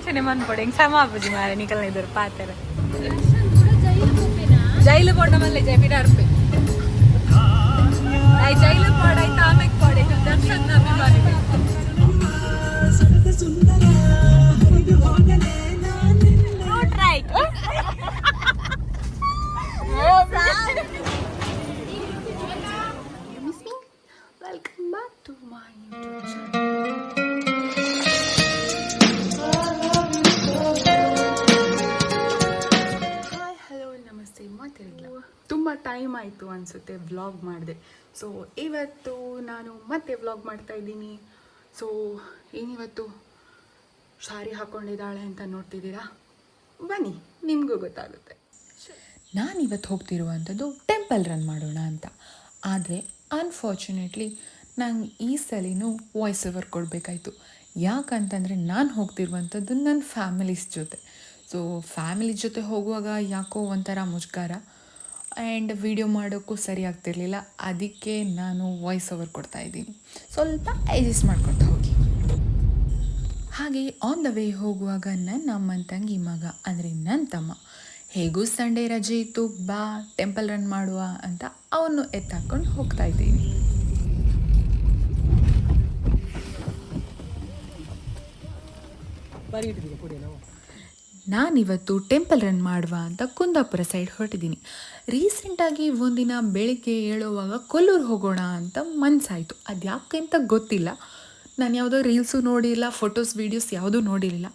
ini man podeng sama apa sih mare nikal idur pater jailu poda malle jaipi darpe ai jailu poda ai tamek poda itu darshan na bimani road right you miss me welcome back to my YouTube channel. ತುಂಬ time ಆಯಿತು ಅನಿಸುತ್ತೆ vlog ಮಾಡಿದೆ. So ಇವತ್ತು ನಾನು ಮತ್ತೆ vlog ಮಾಡ್ತಾ ಇದ್ದೀನಿ. So ಏನಿವತ್ತು ಸಾರಿ ಹಾಕ್ಕೊಂಡಿದ್ದಾಳೆ ಅಂತ ನೋಡ್ತಿದ್ದೀರಾ, ಬನ್ನಿ ನಿಮಗೂ ಗೊತ್ತಾಗುತ್ತೆ. ನಾನಿವತ್ತು ಹೋಗ್ತಿರುವಂಥದ್ದು ಟೆಂಪಲ್ ರನ್ ಮಾಡೋಣ ಅಂತ. ಆದರೆ ಅನ್ಫಾರ್ಚುನೇಟ್ಲಿ ನಂಗೆ ಈ ಸಲಿನೂ ವಾಯ್ಸ್ ಓವರ್ ಕೊಡಬೇಕಾಯ್ತು. ಯಾಕಂತಂದರೆ ನಾನು ಹೋಗ್ತಿರುವಂಥದ್ದು ನನ್ನ ಫ್ಯಾಮಿಲೀಸ್ ಜೊತೆ. ಸೊ ಫ್ಯಾಮಿಲಿ ಜೊತೆ ಹೋಗುವಾಗ ಯಾಕೋ ಒಂಥರ ಮುಜುಗರ ಆ್ಯಂಡ್ ವಿಡಿಯೋ ಮಾಡೋಕ್ಕೂ ಸರಿ ಆಗ್ತಿರ್ಲಿಲ್ಲ. ಅದಕ್ಕೆ ನಾನು ವಾಯ್ಸ್ ಓವರ್ ಕೊಡ್ತಾಯಿದ್ದೀನಿ. ಸ್ವಲ್ಪ ಅಡ್ಜಸ್ಟ್ ಮಾಡ್ಕೊತಾ ಹೋಗಿ. ಹಾಗೆ ಆನ್ ದ ವೇ ಹೋಗುವಾಗ ನನ್ನ ಅಮ್ಮನ ತಂಗಿ ಮಗ ಅಂದರೆ ನನ್ನ ತಮ್ಮ ಹೇಗೂ ಸಂಡೇ ರಜೆ ಇತ್ತು, ಬಾ ಟೆಂಪಲ್ ರನ್ ಮಾಡುವ ಅಂತ ಅವನು ಎತ್ತಾಕೊಂಡು ಹೋಗ್ತಾಯಿದ್ದೀನಿ. ನಾನಿವತ್ತು ಟೆಂಪಲ್ ರನ್ ಮಾಡುವ ಅಂತ ಕುಂದಾಪುರ ಸೈಡ್ ಹೊರಟಿದ್ದೀನಿ. ರೀಸೆಂಟಾಗಿ ಒಂದಿನ ಬೆಳಿಗ್ಗೆ ಹೇಳುವಾಗ ಕೊಲ್ಲೂರು ಹೋಗೋಣ ಅಂತ ಮನಸ್ಸಾಯಿತು. ಅದು ಯಾಕೆ ಅಂತ ಗೊತ್ತಿಲ್ಲ. ನಾನು ಯಾವುದೋ ರೀಲ್ಸು ನೋಡಿಲ್ಲ, ಫೋಟೋಸ್ ವೀಡಿಯೋಸ್ ಯಾವುದೂ ನೋಡಿರಲಿಲ್ಲ.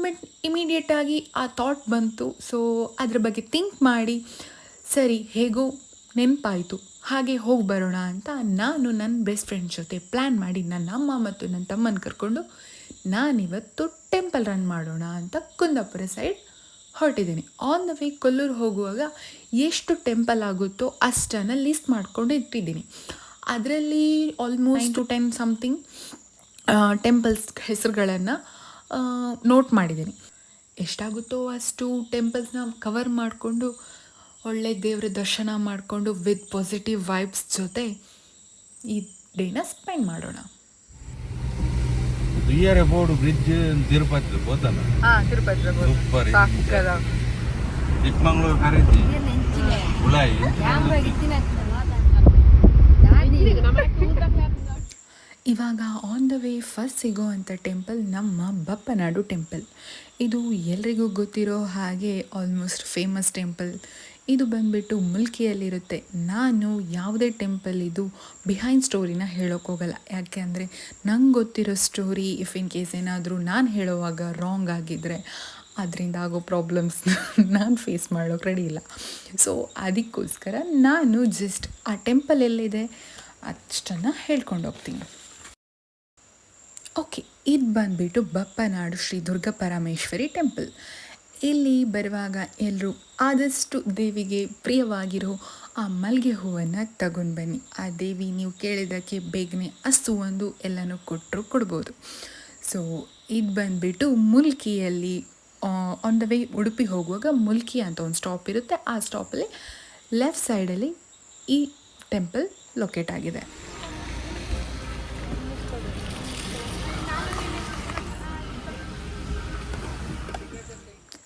ಬಟ್ ಇಮಿಡಿಯೇಟಾಗಿ ಆ ಥಾಟ್ ಬಂತು. ಸೊ ಅದ್ರ ಬಗ್ಗೆ ಥಿಂಕ್ ಮಾಡಿ ಸರಿ ಹೇಗೋ ನೆನಪಾಯಿತು, ಹಾಗೆ ಹೋಗಿ ಬರೋಣ ಅಂತ ನಾನು ನನ್ನ ಬೆಸ್ಟ್ ಫ್ರೆಂಡ್ ಜೊತೆ ಪ್ಲ್ಯಾನ್ ಮಾಡಿ ನನ್ನ ಅಮ್ಮ ಮತ್ತು ನನ್ನ ತಮ್ಮನ ಕರ್ಕೊಂಡು ನಾನಿವತ್ತು ಟೆಂಪಲ್ ರನ್ ಮಾಡೋಣ ಅಂತ ಕುಂದಾಪುರ ಸೈಡ್ ಹೊರಟಿದ್ದೀನಿ. ಆನ್ ದ ವೇ ಕೊಲ್ಲೂರು ಹೋಗುವಾಗ ಎಷ್ಟು ಟೆಂಪಲ್ ಆಗುತ್ತೋ ಅಷ್ಟನ್ನು ಲಿಸ್ಟ್ ಮಾಡ್ಕೊಂಡು ಇಟ್ಟಿದ್ದೀನಿ. ಅದರಲ್ಲಿ ಆಲ್ಮೋಸ್ಟ್ 9 to 10 ಸಮಥಿಂಗ್ ಟೆಂಪಲ್ಸ್ ಹೆಸರುಗಳನ್ನು ನೋಟ್ ಮಾಡಿದ್ದೀನಿ. ಎಷ್ಟಾಗುತ್ತೋ ಅಷ್ಟು ಟೆಂಪಲ್ಸ್ನ ಕವರ್ ಮಾಡಿಕೊಂಡು ಒಳ್ಳೆ ದೇವರ ದರ್ಶನ ಮಾಡಿಕೊಂಡು ವಿತ್ ಪಾಸಿಟಿವ್ ವೈಬ್ಸ್ ಜೊತೆ ಈ ಡೇನ ಸ್ಪೆಂಡ್ ಮಾಡೋಣ. ಬೋರ್ಡ್ ಬ್ರಿಡ್ಜ್ ತಿರುಪತಿ ಗೊತ್ತಲ್ಲ? ತಿರುಪತಿ ಚಿಕ್ಕಮಂಗ್ಳೂರು ಖರೀದಿ ಉಳಾಯಿ. ಇವಾಗ ಆನ್ ದ ವೇ ಫಸ್ಟ್ ಸಿಗೋವಂಥ ಟೆಂಪಲ್ ನಮ್ಮ ಬಪ್ಪನಾಡು ಟೆಂಪಲ್. ಇದು ಎಲ್ರಿಗೂ ಗೊತ್ತಿರೋ ಹಾಗೆ ಆಲ್ಮೋಸ್ಟ್ ಫೇಮಸ್ ಟೆಂಪಲ್. ಇದು ಬಂದುಬಿಟ್ಟು ಮುಲ್ಕಿಯಲ್ಲಿರುತ್ತೆ. ನಾನು ಯಾವುದೇ ಟೆಂಪಲ್ ಇದು ಬಿಹೈಂಡ್ ಸ್ಟೋರಿನ ಹೇಳೋಕ್ಕೋಗಲ್ಲ. ಯಾಕೆ ಅಂದರೆ ನಂಗೆ ಗೊತ್ತಿರೋ ಸ್ಟೋರಿ ಇಫ್ ಇನ್ ಕೇಸ್ ಏನಾದರೂ ನಾನು ಹೇಳುವಾಗ ರಾಂಗ್ ಆಗಿದ್ದರೆ ಅದರಿಂದ ಆಗೋ ಪ್ರಾಬ್ಲಮ್ಸ್ ನಾನು ಫೇಸ್ ಮಾಡೋಕ್ಕೆ ರೆಡಿ ಇಲ್ಲ. ಸೊ ಅದಕ್ಕೋಸ್ಕರ ನಾನು ಜಸ್ಟ್ ಆ ಟೆಂಪಲ್ ಎಲ್ಲಿದೆ ಅಷ್ಟನ್ನು ಹೇಳ್ಕೊಂಡು ಹೋಗ್ತೀನಿ. ಓಕೆ, ಇದು ಬಂದುಬಿಟ್ಟು ಬಪ್ಪನಾಡು ಶ್ರೀ ದುರ್ಗಾ ಪರಮೇಶ್ವರಿ ಟೆಂಪಲ್. ಇಲ್ಲಿ ಬರುವಾಗ ಎಲ್ಲರೂ ಆದಷ್ಟು ದೇವಿಗೆ ಪ್ರಿಯವಾಗಿರೋ ಆ ಮಲ್ಲಿಗೆ ಹೂವನ್ನು ತಗೊಂಡು ಬನ್ನಿ. ಆ ದೇವಿ ನೀವು ಕೇಳಿದ್ದಕ್ಕೆ ಬೇಗನೆ ಅಷ್ಟು ಒಂದು ಎಲ್ಲನೂ ಕೊಡ್ಬೋದು. ಸೊ ಇದು ಬಂದುಬಿಟ್ಟು ಮುಲ್ಕಿಯಲ್ಲಿ ಆನ್ ದ ವೇ ಉಡುಪಿ ಹೋಗುವಾಗ ಮುಲ್ಕಿ ಅಂತ ಒಂದು ಸ್ಟಾಪ್ ಇರುತ್ತೆ. ಆ ಸ್ಟಾಪಲ್ಲಿ ಲೆಫ್ಟ್ ಸೈಡಲ್ಲಿ ಈ ಟೆಂಪಲ್ ಲೊಕೇಟ್ ಆಗಿದೆ.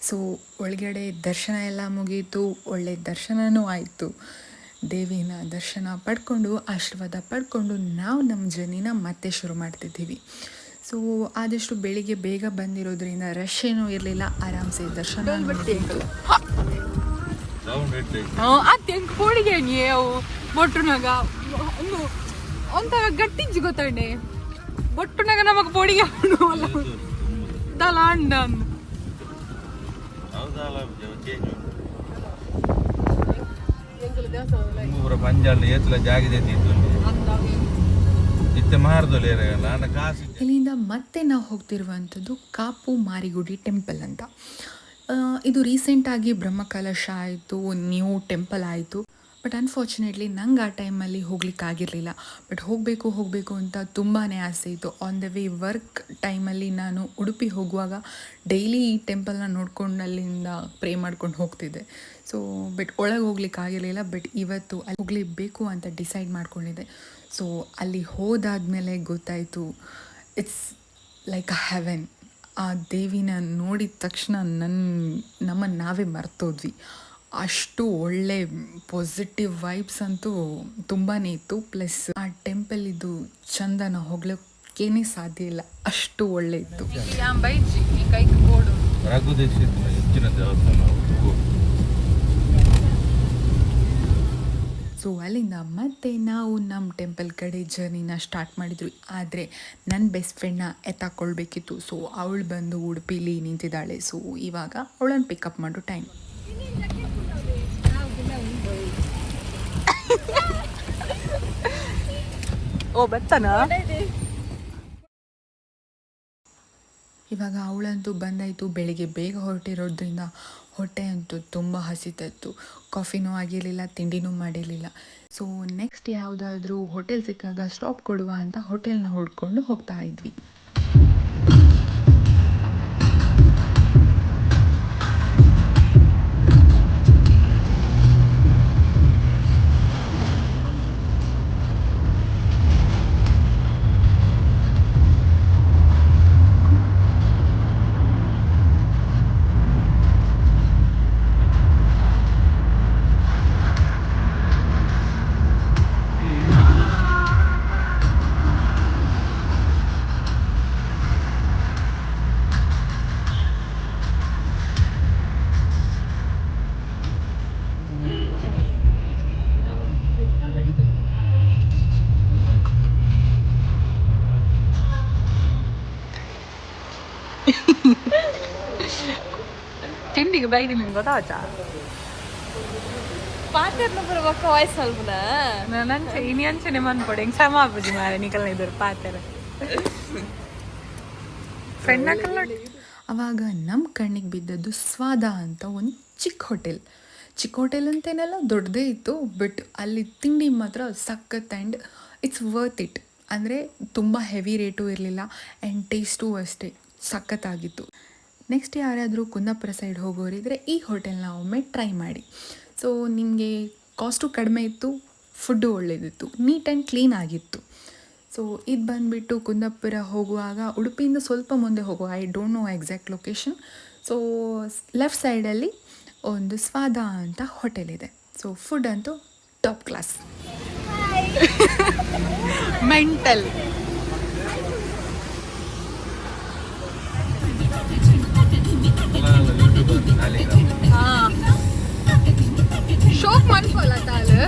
ಸೊ ಒಳಗಡೆ ದರ್ಶನ ಎಲ್ಲ ಮುಗೀತು, ಒಳ್ಳೆ ದರ್ಶನವೂ ಆಯಿತು. ದೇವಿನ ದರ್ಶನ ಪಡ್ಕೊಂಡು ಆಶೀರ್ವಾದ ಪಡ್ಕೊಂಡು ನಾವು ನಮ್ಮ ಜರ್ನಿನ ಮತ್ತೆ ಶುರು ಮಾಡ್ತಿದ್ದೀವಿ. ಸೊ ಆದಷ್ಟು ಬೆಳಿಗ್ಗೆ ಬೇಗ ಬಂದಿರೋದ್ರಿಂದ ರಶ್ ಏನೂ ಇರಲಿಲ್ಲ, ಆರಾಮ್ಸೆ ದರ್ಶನ ಬೊಟ್ಟುನಾಗ ಒಂಥರ ಗಟ್ಟಿಜ್ಜಿ ಗೊತ್ತಂಡೆ ಬೊಟ್ಟುನಾಗ ನಮಗೆ ಪೋಡಿಗೆ ದಲಾಂಡ ಇಲ್ಲಿಂದ ಮತ್ತೆ ನಾವು ಹೋಗ್ತಿರುವಂಥದ್ದು ಕಾಪು ಮಾರಿಗುಡಿ ಟೆಂಪಲ್ ಅಂತ. ಇದು ರೀಸೆಂಟಾಗಿ ಬ್ರಹ್ಮಕಲಶ ಆಯಿತು, ನ್ಯೂ ಟೆಂಪಲ್ ಆಯಿತು. ಬಟ್ ಅನ್ಫಾರ್ಚುನೇಟ್ಲಿ ನಂಗೆ ಆ ಟೈಮಲ್ಲಿ ಹೋಗ್ಲಿಕ್ಕಾಗಿರಲಿಲ್ಲ. ಬಟ್ ಹೋಗಬೇಕು ಅಂತ ತುಂಬಾ ಆಸೆ ಇತ್ತು. ಆನ್ ದ ವೇ ವರ್ಕ್ ಟೈಮಲ್ಲಿ ನಾನು ಉಡುಪಿ ಹೋಗುವಾಗ ಡೈಲಿ ಈ ಟೆಂಪಲ್ನ ನೋಡ್ಕೊಂಡು ಅಲ್ಲಿಂದ ಪ್ರೇ ಮಾಡ್ಕೊಂಡು ಹೋಗ್ತಿದ್ದೆ. ಸೊ ಬಟ್ ಒಳಗೆ ಹೋಗ್ಲಿಕ್ಕಾಗಿರಲಿಲ್ಲ. ಬಟ್ ಇವತ್ತು ಅಲ್ಲಿ ಹೋಗಲೇಬೇಕು ಅಂತ ಡಿಸೈಡ್ ಮಾಡ್ಕೊಂಡಿದ್ದೆ. ಸೊ ಅಲ್ಲಿ ಹೋದಾದ್ಮೇಲೆ ಗೊತ್ತಾಯಿತು, ಇಟ್ಸ್ ಲೈಕ್ ಅ ಹೆವೆನ್. ಆ ದೇವಿನ ನೋಡಿದ ತಕ್ಷಣ ನಮ್ಮನ್ನು ನಾವೇ ಮರ್ತೋದ್ವಿ. ಅಷ್ಟು ಒಳ್ಳೆ ಪಾಸಿಟಿವ್ ವೈಬ್ಸ್ ಅಂತೂ ತುಂಬಾ ಇತ್ತು. ಪ್ಲಸ್ ಆ ಟೆಂಪಲಿದ್ದು ಚಂದನ ಹೋಗ್ಲಿಕ್ಕೇನೆ ಸಾಧ್ಯ ಇಲ್ಲ, ಅಷ್ಟು ಒಳ್ಳೆ ಇತ್ತು. ರಘು ದೀಕ್ಷಿತ್ ಹೆಚ್ಚಿನ ದೇವಸ್ಥಾನ. ಸೊ ಅಲ್ಲಿಂದ ಮತ್ತೆ ನಾವು ನಮ್ಮ ಟೆಂಪಲ್ ಕಡೆ ಜರ್ನಿನ ಸ್ಟಾರ್ಟ್ ಮಾಡಿದ್ವಿ. ಆದರೆ ನನ್ನ ಬೆಸ್ಟ್ ಫ್ರೆಂಡ್ನ ಎತ್ತಾಕೊಳ್ಬೇಕಿತ್ತು. ಸೊ ಅವಳು ಬಂದು ಉಡುಪಿಲಿ ನಿಂತಿದ್ದಾಳೆ. ಸೊ ಇವಾಗ ಅವಳನ್ನು ಪಿಕಪ್ ಮಾಡೋ ಟೈಮ್. ಓ ಬೆತ್ತನ ಇವಾಗ ಅವಳಂತೂ ಬಂದಾಯಿತು. ಬೆಳಿಗ್ಗೆ ಬೇಗ ಹೊರಟಿರೋದ್ರಿಂದ ಹೊಟ್ಟೆ ಅಂತೂ ತುಂಬ ಹಸಿತಾಯಿತ್ತು. ಕಾಫಿನೂ ಆಗಿರಲಿಲ್ಲ, ತಿಂಡಿನೂ ಮಾಡಿರಲಿಲ್ಲ. ಸೊ ನೆಕ್ಸ್ಟ್ ಯಾವುದಾದ್ರೂ ಹೋಟೆಲ್ ಸಿಕ್ಕಾಗ ಸ್ಟಾಪ್ ಕೊಡುವ ಅಂತ ಹೋಟೆಲ್ನ ಹುಡ್ಕೊಂಡು ಹೋಗ್ತಾ ಇದ್ವಿ. ತಿಂಡಿಗೆ ಬೈದಿನಿ ಗೊತ್ತಾಯ್ತಾ? ಪಾತೆರ್ನ ಬರುವಾಗ ವಾಯ್ಸ್ ಅಲ್ಬನ ನಂಚೆ ಇನಿ ಅಂಚನೆ ಮನ್ಕೊಡೆ ಹೆಂಗ್ ಸಮ ಆಗುದು ಮಾರೆ ನಿಕಲ್ನ ಇದ್ರು ಪಾತೆರ ಫ್ರೆಂಡ್ ಆವಾಗ ನಮ್ಮ ಕಣ್ಣಿಗೆ ಬಿದ್ದದ್ದು ಸ್ವಾದ ಅಂತ ಒಂದು ಚಿಕ್ಕ ಹೋಟೆಲ್ ಅಂತೇನೆಲ್ಲ ದೊಡ್ಡದೇ ಇತ್ತು. ಬಟ್ ಅಲ್ಲಿ ತಿಂಡಿ ಮಾತ್ರ ಸಖತ್ ಆ್ಯಂಡ್ ಇಟ್ಸ್ ವರ್ತ್ ಇಟ್. ಅಂದರೆ ತುಂಬ ಹೆವಿ ರೇಟು ಇರಲಿಲ್ಲ ಆ್ಯಂಡ್ ಟೇಸ್ಟು ಅಷ್ಟೇ ಸಖತ್ತಾಗಿತ್ತು. ನೆಕ್ಸ್ಟ್ ಯಾರಾದರೂ ಕುಂದಾಪುರ ಸೈಡ್ ಹೋಗೋರಿದ್ರೆ ಈ ಹೋಟೆಲ್ನ ಒಮ್ಮೆ ಟ್ರೈ ಮಾಡಿ. ಸೊ ನಿಮಗೆ ಕಾಸ್ಟು ಕಡಿಮೆ ಇತ್ತು, ಫುಡ್ಡು ಒಳ್ಳೆಯದಿತ್ತು, ನೀಟ್ ಆ್ಯಂಡ್ ಕ್ಲೀನ್ ಆಗಿತ್ತು. ಸೊ ಇದು ಬಂದುಬಿಟ್ಟು ಕುಂದಾಪುರ ಹೋಗುವಾಗ ಉಡುಪಿಯಿಂದ ಸ್ವಲ್ಪ ಮುಂದೆ ಹೋಗುವ, I don't know exact location. So left ಸೈಡಲ್ಲಿ ಒಂದು ಸ್ವಾದ ಅಂತ ಹೋಟೆಲ್ ಇದೆ. ಸೊ ಫುಡ್ ಅಂತೂ ಟಾಪ್ ಕ್ಲಾಸ್. ಮೆಂಟಲ್ ಶೋಕ್ ಮನ್ಕೋಲ್ಲ ತಾಳು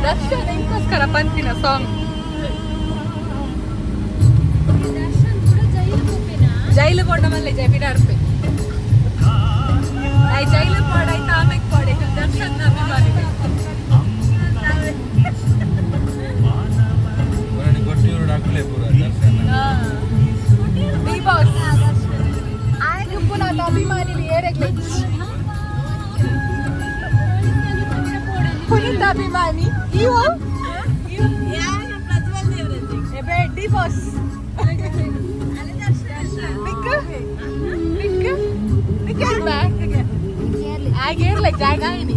ದರ್ಶನ ಇಂಕೋಸ್ಕರ ಪಂತಿನ ಸಾಂಗ್ ಜೈಲು ಪೋಡ ಮಲ್ಲೆ ಜಬಿಡಾರ್ಪೆ ಜೈಲು ಪೋಡ ಆಯ್ತು ಆಮೇಲೆ ಪೋಡ ದರ್ಶನ್ ಅಭಿಮಾನಿ ಗೊಟ್ಟಿಯೂರು ಡಾಕ್ಲೆ ಪೂರ ದರ್ಶನ ಬಿ ಬಾಸ್ ಆಯ್ತು ಪುನಃ ಅಭಿಮಾನಿ ಏರೆಗ್ಲೆ ಪುನೀತ್ ಅಭಿಮಾನಿ ಇವು ಎಬೆ ಡಿ ಬಾಸ್ ಆಗೇರ್ಲೆ ಜಾಗ ಏನಿ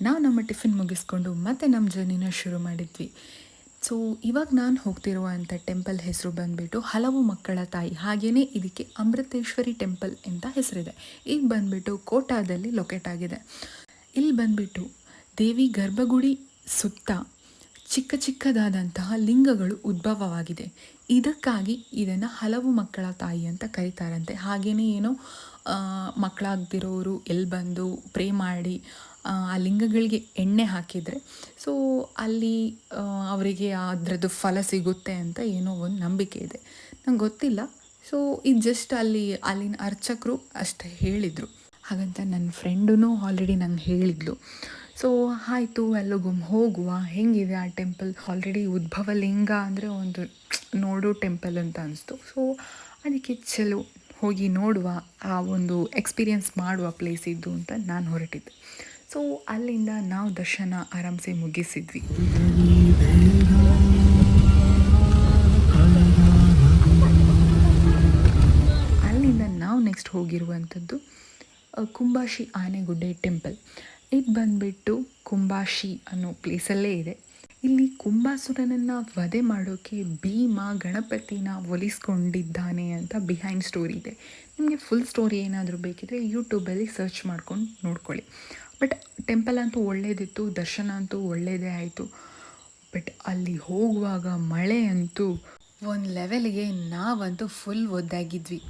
ನಾವು ನಮ್ಮ ಟಿಫಿನ್ ಮುಗಿಸ್ಕೊಂಡು ಮತ್ತೆ ನಮ್ಮ ಜರ್ನಿನ ಶುರು ಮಾಡಿದ್ವಿ. ಸೊ ಇವಾಗ ನಾನು ಹೋಗ್ತಿರುವಂಥ ಟೆಂಪಲ್ ಹೆಸರು ಬಂದುಬಿಟ್ಟು ಹಲವು ಮಕ್ಕಳ ತಾಯಿ, ಹಾಗೆಯೇ ಇದಕ್ಕೆ ಅಮೃತೇಶ್ವರಿ ಟೆಂಪಲ್ ಅಂತ ಹೆಸರಿದೆ. ಇದು ಬಂದುಬಿಟ್ಟು ಕೋಟಾದಲ್ಲಿ ಲೊಕೇಟ್ ಆಗಿದೆ. ಇಲ್ಲಿ ಬಂದುಬಿಟ್ಟು ದೇವಿ ಗರ್ಭಗುಡಿ ಸುತ್ತ ಚಿಕ್ಕ ಚಿಕ್ಕದಾದಂತಹ ಲಿಂಗಗಳು ಉದ್ಭವವಾಗಿದೆ. ಇದಕ್ಕಾಗಿ ಇದನ್ನು ಹಲವು ಮಕ್ಕಳ ತಾಯಿ ಅಂತ ಕರೀತಾರಂತೆ. ಹಾಗೆಯೇ ಏನೋ ಮಕ್ಕಳಾಗದಿರೋರು ಎಲ್ಲಿ ಬಂದು ಪ್ರೇ ಮಾಡಿ ಆ ಲಿಂಗಗಳಿಗೆ ಎಣ್ಣೆ ಹಾಕಿದರೆ ಸೊ ಅಲ್ಲಿ ಅವರಿಗೆ ಅದರದ್ದು ಫಲ ಸಿಗುತ್ತೆ ಅಂತ ಏನೋ ಒಂದು ನಂಬಿಕೆ ಇದೆ. ನಂಗೆ ಗೊತ್ತಿಲ್ಲ. ಸೊ ಇದು ಜಸ್ಟ್ ಅಲ್ಲಿನ ಅರ್ಚಕರು ಅಷ್ಟೇ ಹೇಳಿದರು. ಹಾಗಂತ ನನ್ನ ಫ್ರೆಂಡೂ ಆಲ್ರೆಡಿ ನಂಗೆ ಹೇಳಿದ್ಲು. ಸೊ ಆಯಿತು ಅಲ್ಲಿಗೊಮ್ಮೆ ಹೋಗುವ, ಹೆಂಗಿದೆ ಆ ಟೆಂಪಲ್. ಆಲ್ರೆಡಿ ಉದ್ಭವ ಲಿಂಗ ಅಂದರೆ ಒಂದು ನೋಡೋ ಟೆಂಪಲ್ ಅಂತ ಅನಿಸ್ತು. ಸೊ ಅದಕ್ಕೆ ಚಲೋ ಹೋಗಿ ನೋಡುವ, ಆ ಒಂದು ಎಕ್ಸ್ಪೀರಿಯೆನ್ಸ್ ಮಾಡುವ ಪ್ಲೇಸ್ ಇದ್ದು ಅಂತ ನಾನು ಹೊರಟಿದ್ದೆ. ಸೊ ಅಲ್ಲಿಂದ ನಾವು ದರ್ಶನ ಆರಾಮ್ಸೆ ಮುಗಿಸಿದ್ವಿ. ಅಲ್ಲಿಂದ ನಾವು ನೆಕ್ಸ್ಟ್ ಹೋಗಿರುವಂಥದ್ದು ಕುಂಬಾಶಿ ಆನೆಗುಡ್ಡೆ ಟೆಂಪಲ್. ಇದು ಬಂದುಬಿಟ್ಟು ಕುಂಬಾಶಿ ಅನ್ನೋ ಪ್ಲೇಸಲ್ಲೇ ಇದೆ. ಇಲ್ಲಿ ಕುಂಬಾಸುರನನ್ನು ವಧೆ ಮಾಡೋಕ್ಕೆ ಭೀಮ ಗಣಪತಿನ ಒಲಿಸ್ಕೊಂಡಿದ್ದಾನೆ ಅಂತ ಬಿಹೈಂಡ್ ಸ್ಟೋರಿ ಇದೆ. ನಿಮಗೆ ಫುಲ್ ಸ್ಟೋರಿ ಏನಾದರೂ ಬೇಕಿದ್ರೆ ಯೂಟ್ಯೂಬಲ್ಲಿ ಸರ್ಚ್ ಮಾಡ್ಕೊಂಡು ನೋಡ್ಕೊಳ್ಳಿ. ಬಟ್ ಟೆಂಪಲ್ ಅಂತೂ ಒಳ್ಳೇದಿತ್ತು, ದರ್ಶನ ಅಂತೂ ಒಳ್ಳೆಯದೇ ಆಯಿತು. ಬಟ್ ಅಲ್ಲಿ ಹೋಗುವಾಗ ಮಳೆ ಅಂತೂ ಒಂದು ಲೆವೆಲ್ಗೆ ನಾವಂತೂ ಫುಲ್ ಒದ್ದಾಗಿದ್ವಿ.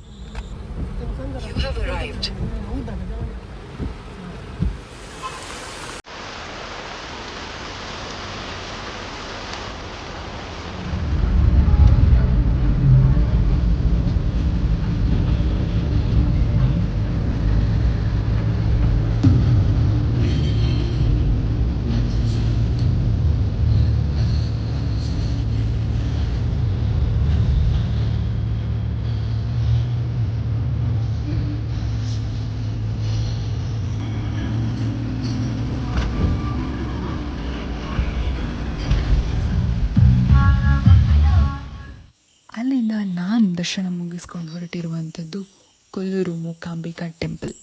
ಅಲ್ಲಿಂದ ನಾನು ದರ್ಶನ ಮುಗಿಸ್ಕೊಂಡು ಹೊರಟಿರುವಂಥದ್ದು ಕೊಲ್ಲೂರು ಮೂಕಾಂಬಿಕಾ ಟೆಂಪಲ್.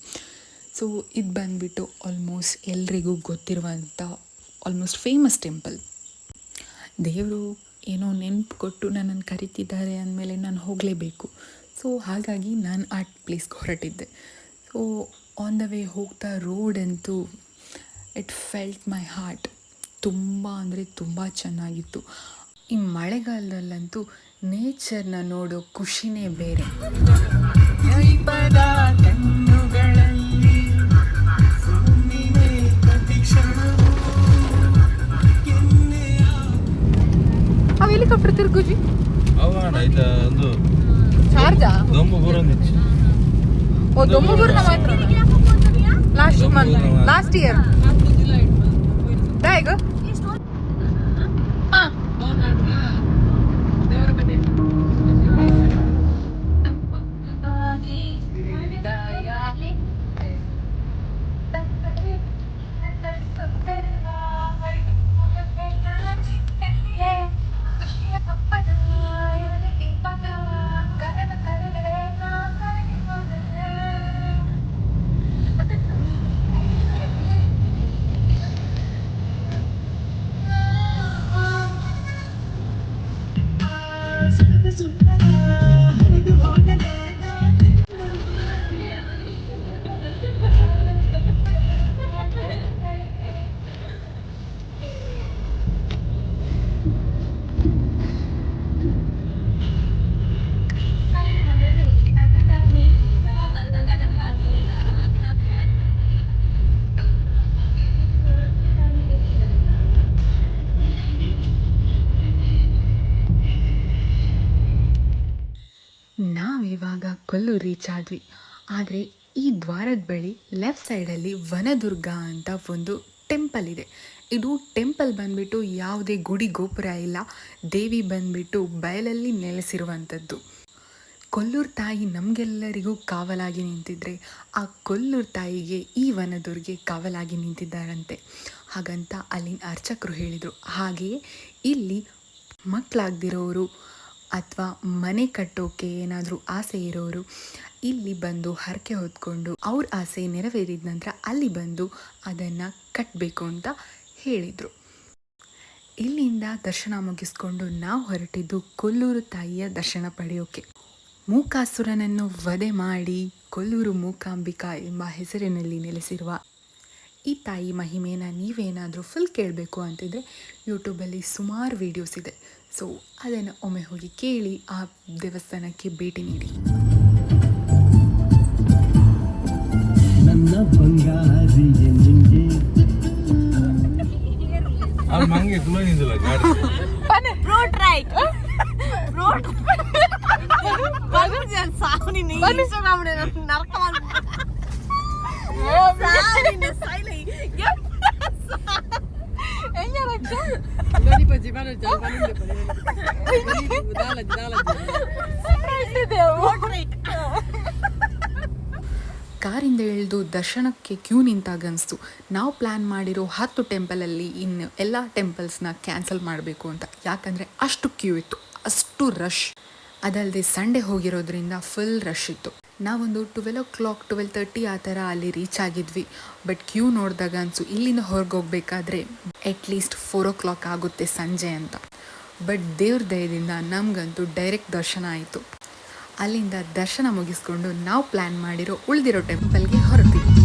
ಸೊ ಇದು ಬಂದುಬಿಟ್ಟು ಆಲ್ಮೋಸ್ಟ್ ಎಲ್ರಿಗೂ ಗೊತ್ತಿರುವಂಥ ಆಲ್ಮೋಸ್ಟ್ ಫೇಮಸ್ ಟೆಂಪಲ್. ದೇವರು ಏನೋ ನೆನಪು ಕೊಟ್ಟು ನನ್ನನ್ನು ಕರಿತಿದ್ದಾರೆ ಅಂದಮೇಲೆ ನಾನು ಹೋಗಲೇಬೇಕು. ಸೊ ಹಾಗಾಗಿ ನಾನು ಆ ಪ್ಲೇಸ್ಗೆ ಹೊರಟಿದ್ದೆ. ಸೊ ಆನ್ ದ ವೇ ಹೋಗ್ತಾ ರೋಡ್ ಅಂತೂ ಇಟ್ ಫೆಲ್ಟ್ ಮೈ ಹಾರ್ಟ್. ತುಂಬ ಅಂದರೆ ತುಂಬ ಚೆನ್ನಾಗಿತ್ತು. ಈ ಮಳೆಗಾಲದಲ್ಲಂತೂ ನೇಚರ್ನ ನೋಡೋ ಖುಷಿನೇ ಬೇರೆ. ಅವು ಹೆಲಿಕಾಪ್ಟರ್ ತಿರುಗುಜಿ ಅವಣ ಇದ ಒಂದು ಚಾರ್ಜಾ ದೊಂಬುಗೂರು ಅಂದಿಚ್ಚು. ಓ ದೊಂಬುಗೂರು ಮಾತ್ರ ಲಾಸ್ಟ್ ಇಯರ್ ಈಗ ನಾವಿವಾಗ ಕೊಲ್ಲೂರು ರೀಚ್ ಆದ್ವಿ. ಆದರೆ ಈ ದ್ವಾರದ ಬಳಿ ಲೆಫ್ಟ್ ಸೈಡಲ್ಲಿ ವನದುರ್ಗ ಅಂತ ಒಂದು ಟೆಂಪಲ್ ಇದೆ. ಇದು ಟೆಂಪಲ್ ಬಂದುಬಿಟ್ಟು ಯಾವುದೇ ಗುಡಿ ಗೋಪುರ ಇಲ್ಲ. ದೇವಿ ಬಂದುಬಿಟ್ಟು ಬಯಲಲ್ಲಿ ನೆಲೆಸಿರುವಂಥದ್ದು. ಕೊಲ್ಲೂರು ತಾಯಿ ನಮಗೆಲ್ಲರಿಗೂ ಕಾವಲಾಗಿ ನಿಂತಿದ್ರೆ ಆ ಕೊಲ್ಲೂರು ತಾಯಿಗೆ ಈ ವನದುರ್ಗೆ ಕಾವಲಾಗಿ ನಿಂತಿದ್ದಾರಂತೆ. ಹಾಗಂತ ಅಲ್ಲಿನ ಅರ್ಚಕರು ಹೇಳಿದರು. ಹಾಗೆಯೇ ಇಲ್ಲಿ ಮಕ್ಕಳಾಗದಿರೋರು ಅಥವಾ ಮನೆ ಕಟ್ಟೋಕೆ ಏನಾದರೂ ಆಸೆ ಇರೋರು ಇಲ್ಲಿ ಬಂದು ಹರಕೆ ಹೊತ್ಕೊಂಡು ಅವ್ರ ಆಸೆ ನೆರವೇರಿದ ನಂತರ ಅಲ್ಲಿ ಬಂದು ಅದನ್ನು ಕಟ್ಟಬೇಕು ಅಂತ ಹೇಳಿದರು. ಇಲ್ಲಿಂದ ದರ್ಶನ ಮುಗಿಸ್ಕೊಂಡು ನಾವು ಹೊರಟಿದ್ದು ಕೊಲ್ಲೂರು ತಾಯಿಯ ದರ್ಶನ ಪಡೆಯೋಕೆ. ಮೂಕಾಸುರನನ್ನು ವಧೆ ಮಾಡಿ ಕೊಲ್ಲೂರು ಮೂಕಾಂಬಿಕಾ ಎಂಬ ಹೆಸರಿನಲ್ಲಿ ನೆಲೆಸಿರುವ ಈ ತಾಯಿ ಮಹಿಮೆನ ನೀವೇನಾದರೂ ಫುಲ್ ಕೇಳಬೇಕು ಅಂತಿದ್ರೆ ಯೂಟ್ಯೂಬಲ್ಲಿ ಸುಮಾರು ವೀಡಿಯೋಸ್ ಇದೆ. ಸೊ ಅದನ್ನು ಒಮ್ಮೆ ಹೋಗಿ ಕೇಳಿ, ಆ ದೇವಸ್ಥಾನಕ್ಕೆ ಭೇಟಿ ನೀಡಿ. ಅವ್ರು ಮಂಗೆ ತುಳ ನಿಂದಿಲ್ಲ ಗಾಡಿ Road right. Road. ಸಾವು ನಿನ್ನ Instagram ನರಕ ಕಾರಿಂದ ಇಳಿದು ದರ್ಶನಕ್ಕೆ ಕ್ಯೂ ನಿಂತಾಗ ಅನಿಸ್ತು ನಾವು ಪ್ಲ್ಯಾನ್ ಮಾಡಿರೋ 10 ಟೆಂಪಲಲ್ಲಿ ಇನ್ನು ಎಲ್ಲ ಟೆಂಪಲ್ಸ್ನ ಕ್ಯಾನ್ಸಲ್ ಮಾಡಬೇಕು ಅಂತ. ಯಾಕಂದರೆ ಅಷ್ಟು ಕ್ಯೂ ಇತ್ತು, ಅಷ್ಟು ರಶ್. ಅದಲ್ಲದೆ ಸಂಡೇ ಹೋಗಿರೋದ್ರಿಂದ ಫುಲ್ ರಶ್ ಇತ್ತು. ನಾವೊಂದು 12:30 ಆ ಥರ ಅಲ್ಲಿ ರೀಚ್ ಆಗಿದ್ವಿ. ಬಟ್ ಕ್ಯೂ ನೋಡಿದಾಗ ಅನಿಸು ಇಲ್ಲಿಂದ ಹೊರಗೆ ಹೋಗ್ಬೇಕಾದ್ರೆ ಅಟ್ಲೀಸ್ಟ್ 4 ಆಗುತ್ತೆ ಸಂಜೆ ಅಂತ. ಬಟ್ ದೇವ್ರ ದಯದಿಂದ ನಮಗಂತೂ ಡೈರೆಕ್ಟ್ ದರ್ಶನ ಆಯಿತು. ಅಲ್ಲಿಂದ ದರ್ಶನ ಮುಗಿಸ್ಕೊಂಡು ನಾವು ಪ್ಲ್ಯಾನ್ ಮಾಡಿರೋ ಉಳಿದಿರೋ ಟೆಂಪಲ್ಗೆ ಹೊರಟಿವಿ.